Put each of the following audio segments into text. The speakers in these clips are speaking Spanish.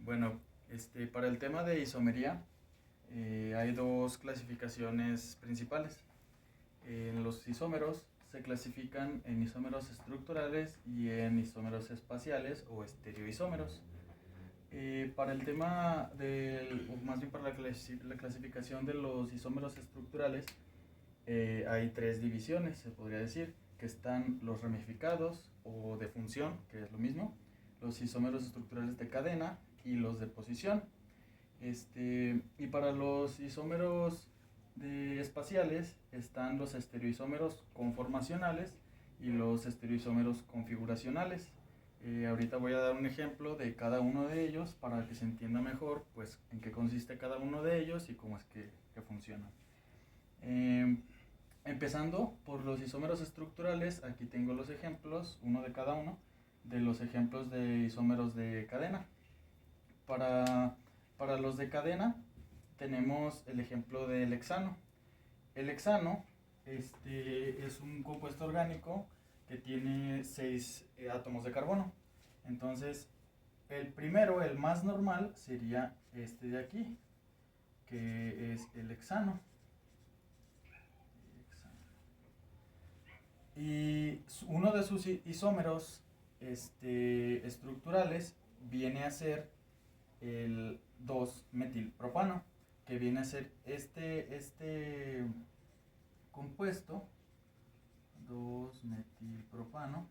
Bueno, para el tema de isomería hay dos clasificaciones principales. En los isómeros se clasifican en isómeros estructurales y en isómeros espaciales o estereoisómeros. Para el tema o más bien para la clasificación de los isómeros estructurales, hay tres divisiones, se podría decir, que están los ramificados o de función, que es lo mismo, los isómeros estructurales de cadena y los de posición. Y para los isómeros espaciales están los estereoisómeros conformacionales y los estereoisómeros configuracionales. Ahorita voy a dar un ejemplo de cada uno de ellos para que se entienda mejor pues en qué consiste cada uno de ellos y cómo es que funcionan. Empezando por los isómeros estructurales, aquí tengo los ejemplos, uno de cada uno, de los ejemplos de isómeros de cadena. Para los de cadena tenemos el ejemplo del hexano. El hexano es un compuesto orgánico que tiene 6 átomos de carbono. Entonces, el primero, el más normal, sería este de aquí, que es el hexano. Y uno de sus isómeros estructurales viene a ser el 2-metilpropano, que viene a ser este compuesto 2-metilpropano,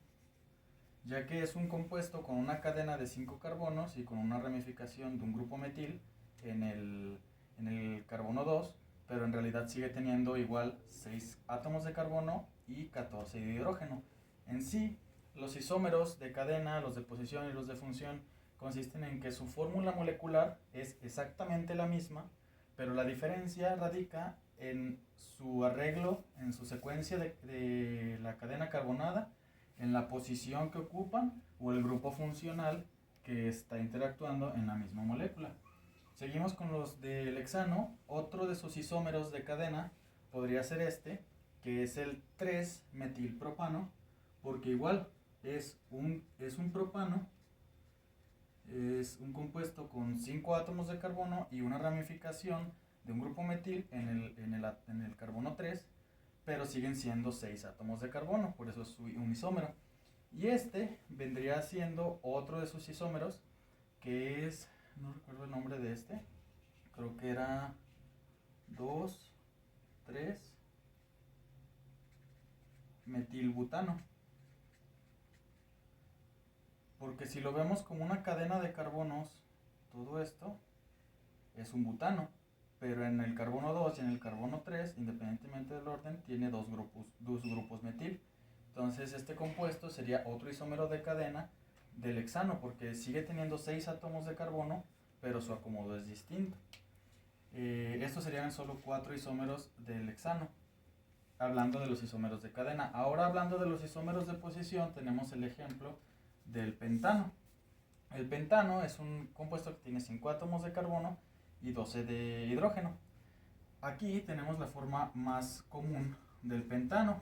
ya que es un compuesto con una cadena de 5 carbonos y con una ramificación de un grupo metil en el carbono 2, pero en realidad sigue teniendo igual 6 átomos de carbono y 14 de hidrógeno. En sí, los isómeros de cadena, los de posición y los de función, consisten en que su fórmula molecular es exactamente la misma, pero la diferencia radica en su arreglo, en su secuencia de la cadena carbonada, en la posición que ocupan o el grupo funcional que está interactuando en la misma molécula. Seguimos con los del hexano. Otro de sus isómeros de cadena podría ser que es el 3-metilpropano, porque igual es un propano, es un compuesto con 5 átomos de carbono y una ramificación de un grupo metil en el carbono 3, pero siguen siendo 6 átomos de carbono, por eso es un isómero. Y vendría siendo otro de sus isómeros, que es, no recuerdo el nombre de creo que era 2, 3 metilbutano. Porque si lo vemos como una cadena de carbonos, todo esto es un butano. Pero en el carbono 2 y en el carbono 3, independientemente del orden, tiene dos grupos metil. Entonces este compuesto sería otro isómero de cadena del hexano, porque sigue teniendo 6 átomos de carbono, pero su acomodo es distinto. Estos serían solo 4 isómeros del hexano, hablando de los isómeros de cadena. Ahora, hablando de los isómeros de posición, tenemos el ejemplo del pentano. El pentano es un compuesto que tiene 5 átomos de carbono y 12 de hidrógeno. Aquí tenemos la forma más común del pentano,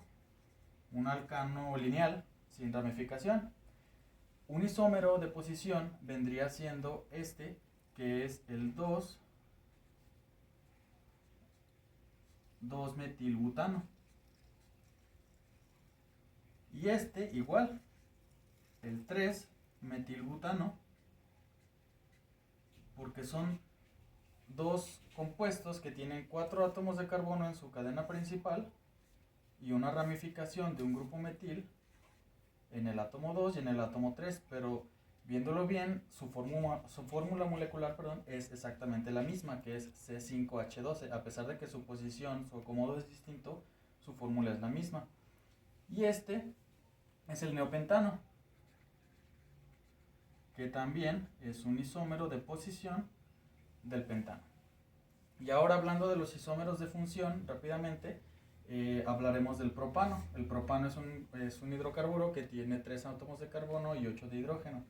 un alcano lineal sin ramificación. Un isómero de posición vendría siendo que es el 2-metilbutano. Y igual, el 3-metilbutano, porque son dos compuestos que tienen 4 átomos de carbono en su cadena principal y una ramificación de un grupo metil en el átomo 2 y en el átomo 3, pero viéndolo bien, su fórmula molecular es exactamente la misma, que es C5H12. A pesar de que su posición, su acomodo es distinto, su fórmula es la misma. Y es el neopentano, que también es un isómero de posición del pentano. Y ahora, hablando de los isómeros de función, rápidamente hablaremos del propano. El propano es un hidrocarburo que tiene 3 átomos de carbono y 8 de hidrógeno.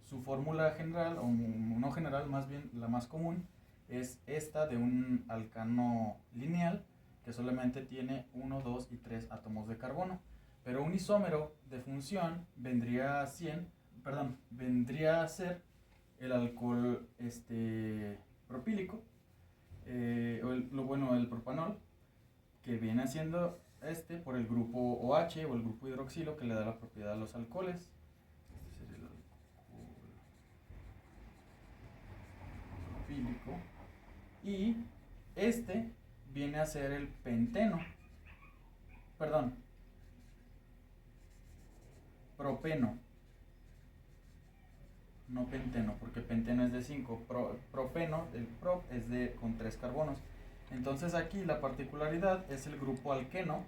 Su fórmula general, o no general, más bien la más común, es esta de un alcano lineal que solamente tiene 1, 2 y 3 átomos de carbono. Pero un isómero de función vendría a ser el alcohol propílico, el propanol, que viene siendo por el grupo OH o el grupo hidroxilo que le da la propiedad a los alcoholes. Este sería el alcohol propílico. Y viene a ser el penteno. Perdón, propeno. No penteno, porque penteno es de 5. Propeno, el prop es con 3 carbonos. Entonces aquí la particularidad es el grupo alqueno,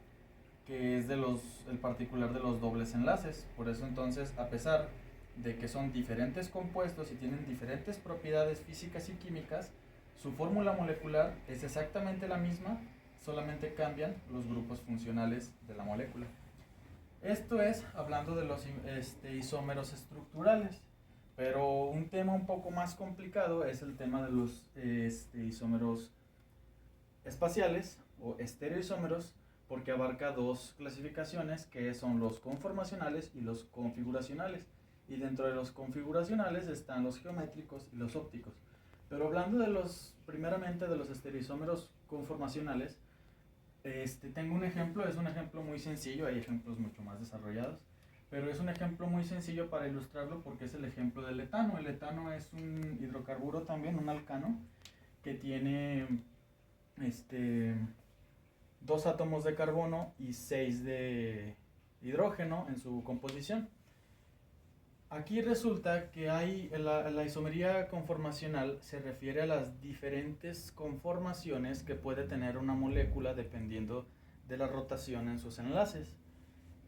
que es el particular de los dobles enlaces. Por eso entonces, a pesar de que son diferentes compuestos y tienen diferentes propiedades físicas y químicas, su fórmula molecular es exactamente la misma, solamente cambian los grupos funcionales de la molécula. Esto es hablando de los isómeros estructurales. Pero un tema un poco más complicado es el tema de los isómeros espaciales o estereoisómeros, porque abarca dos clasificaciones que son los conformacionales y los configuracionales. Y dentro de los configuracionales están los geométricos y los ópticos. Pero hablando primeramente de los estereoisómeros conformacionales, tengo un ejemplo, es un ejemplo muy sencillo, hay ejemplos mucho más desarrollados. Pero es un ejemplo muy sencillo para ilustrarlo porque es el ejemplo del etano. El etano es un hidrocarburo también, un alcano, que tiene 2 átomos de carbono y 6 de hidrógeno en su composición. Aquí resulta que la isomería conformacional se refiere a las diferentes conformaciones que puede tener una molécula dependiendo de la rotación en sus enlaces.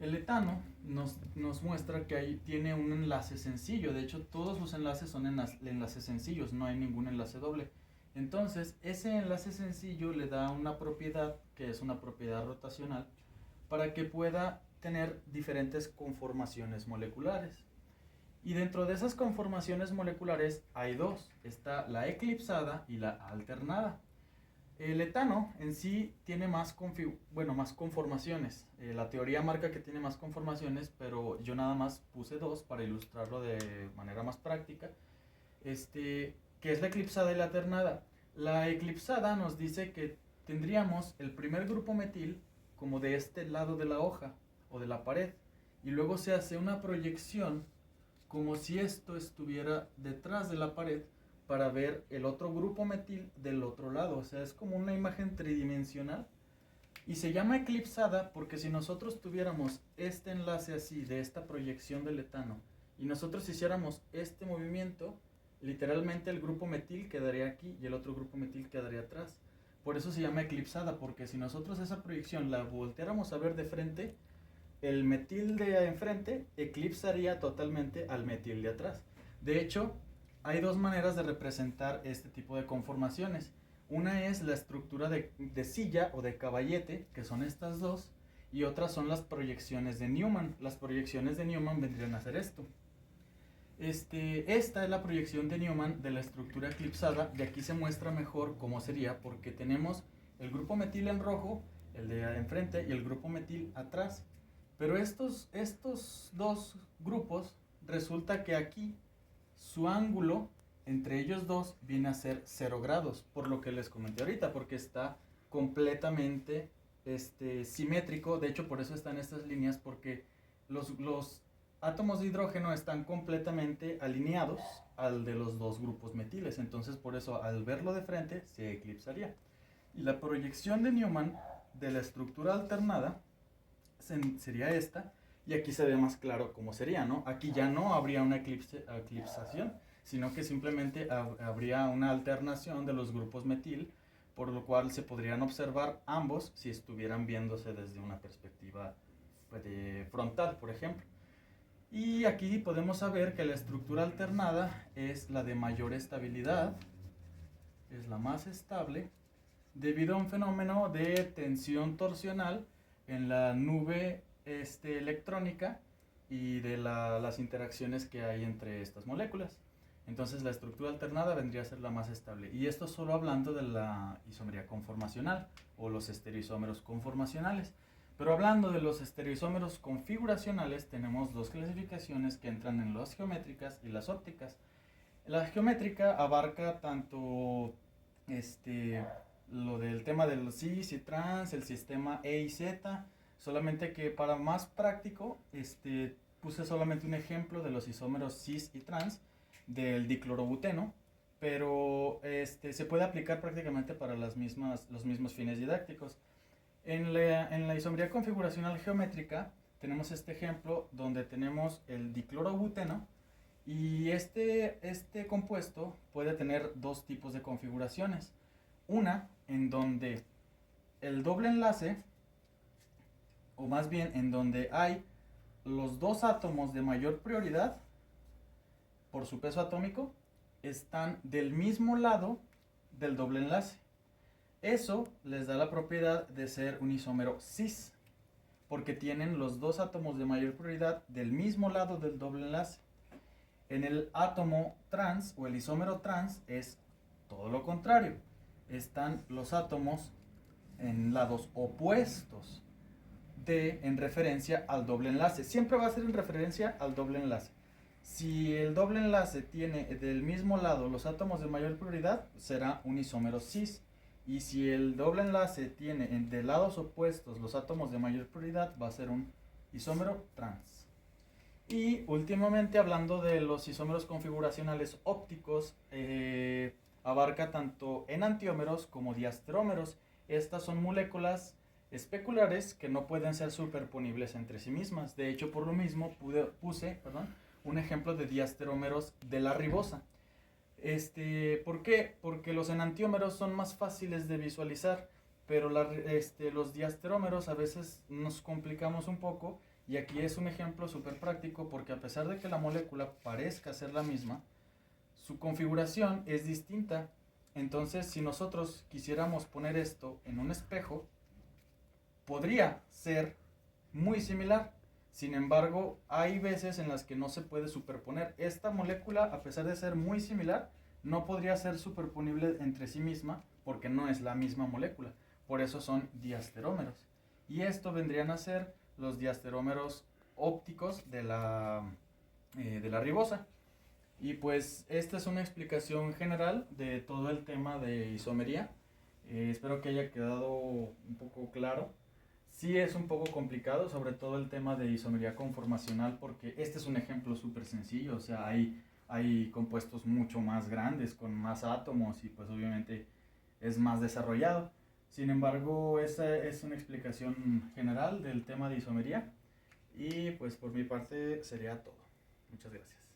El etano nos muestra que tiene un enlace sencillo. De hecho, todos los enlaces son enlaces sencillos, no hay ningún enlace doble. Entonces, ese enlace sencillo le da una propiedad, que es una propiedad rotacional, para que pueda tener diferentes conformaciones moleculares. Y dentro de esas conformaciones moleculares hay dos. Está la eclipsada y la alternada. El etano en sí tiene más conformaciones. La teoría marca que tiene más conformaciones, pero yo nada más puse 2 para ilustrarlo de manera más práctica. Que es la eclipsada y la alternada. La eclipsada nos dice que tendríamos el primer grupo metil como de este lado de la hoja o de la pared, y luego se hace una proyección como si esto estuviera detrás de la pared, para ver el otro grupo metil del otro lado. O sea, es como una imagen tridimensional. Y se llama eclipsada porque si nosotros tuviéramos este enlace así, de esta proyección del etano, y nosotros hiciéramos este movimiento, literalmente el grupo metil quedaría aquí y el otro grupo metil quedaría atrás. Por eso se llama eclipsada, porque si nosotros esa proyección la volteáramos a ver de frente, el metil de enfrente eclipsaría totalmente al metil de atrás. De hecho, hay 2 maneras de representar este tipo de conformaciones. Una es la estructura de silla o de caballete, que son estas 2, y otras son las proyecciones de Newman. Las proyecciones de Newman vendrían a ser esto. Esta es la proyección de Newman de la estructura eclipsada, y aquí se muestra mejor cómo sería, porque tenemos el grupo metil en rojo, el de enfrente, y el grupo metil atrás. Pero estos 2 grupos, resulta que aquí su ángulo entre ellos 2 viene a ser 0 grados, por lo que les comenté ahorita, porque está completamente simétrico. De hecho, por eso están estas líneas, porque los átomos de hidrógeno están completamente alineados al de los 2 grupos metiles. Entonces, por eso, al verlo de frente, se eclipsaría. Y la proyección de Newman de la estructura alternada sería esta, y aquí se ve más claro cómo sería, ¿no? Aquí ya no habría una eclipsación, sino que simplemente habría una alternación de los grupos metil, por lo cual se podrían observar ambos si estuvieran viéndose desde una perspectiva frontal, por ejemplo. Y aquí podemos saber que la estructura alternada es la de mayor estabilidad, es la más estable, debido a un fenómeno de tensión torsional en la nube electrónica y de las interacciones que hay entre estas moléculas. Entonces la estructura alternada vendría a ser la más estable. Y esto solo hablando de la isomería conformacional o los estereoisómeros conformacionales. Pero hablando de los estereoisómeros configuracionales, tenemos 2 clasificaciones que entran en las geométricas y las ópticas. La geométrica abarca tanto este, lo del tema de los cis y trans, el sistema E y Z, solamente que para más práctico puse solamente un ejemplo de los isómeros cis y trans del diclorobuteno, pero se puede aplicar prácticamente para los mismos fines didácticos. En la isomería configuracional geométrica tenemos este ejemplo donde tenemos el diclorobuteno y este compuesto puede tener dos tipos de configuraciones. Una en donde el doble enlace, o más bien en donde hay los dos átomos de mayor prioridad por su peso atómico, están del mismo lado del doble enlace. Eso les da la propiedad de ser un isómero cis, porque tienen los dos átomos de mayor prioridad del mismo lado del doble enlace. En el átomo trans o el isómero trans es todo lo contrario. Están los átomos en lados opuestos en referencia al doble enlace. Siempre va a ser en referencia al doble enlace. Si el doble enlace tiene del mismo lado los átomos de mayor prioridad, será un isómero cis. Y si el doble enlace tiene de lados opuestos los átomos de mayor prioridad, va a ser un isómero trans. Y últimamente, hablando de los isómeros configuracionales ópticos, abarca tanto enantiómeros como diasterómeros. Estas son moléculas especulares que no pueden ser superponibles entre sí mismas. De hecho, por lo mismo puse un ejemplo de diasterómeros de la ribosa. ¿Por qué? Porque los enantiómeros son más fáciles de visualizar, pero los diasterómeros a veces nos complicamos un poco, y aquí es un ejemplo súper práctico porque a pesar de que la molécula parezca ser la misma, su configuración es distinta. Entonces, si nosotros quisiéramos poner esto en un espejo, podría ser muy similar. Sin embargo, hay veces en las que no se puede superponer. Esta molécula, a pesar de ser muy similar, no podría ser superponible entre sí misma porque no es la misma molécula. Por eso son diasterómeros. Y esto vendrían a ser los diasterómeros ópticos de la ribosa. Y pues esta es una explicación general de todo el tema de isomería. Espero que haya quedado un poco claro. Sí es un poco complicado, sobre todo el tema de isomería conformacional, porque este es un ejemplo súper sencillo. O sea, hay compuestos mucho más grandes, con más átomos, y pues obviamente es más desarrollado. Sin embargo, esa es una explicación general del tema de isomería. Y pues por mi parte sería todo. Muchas gracias.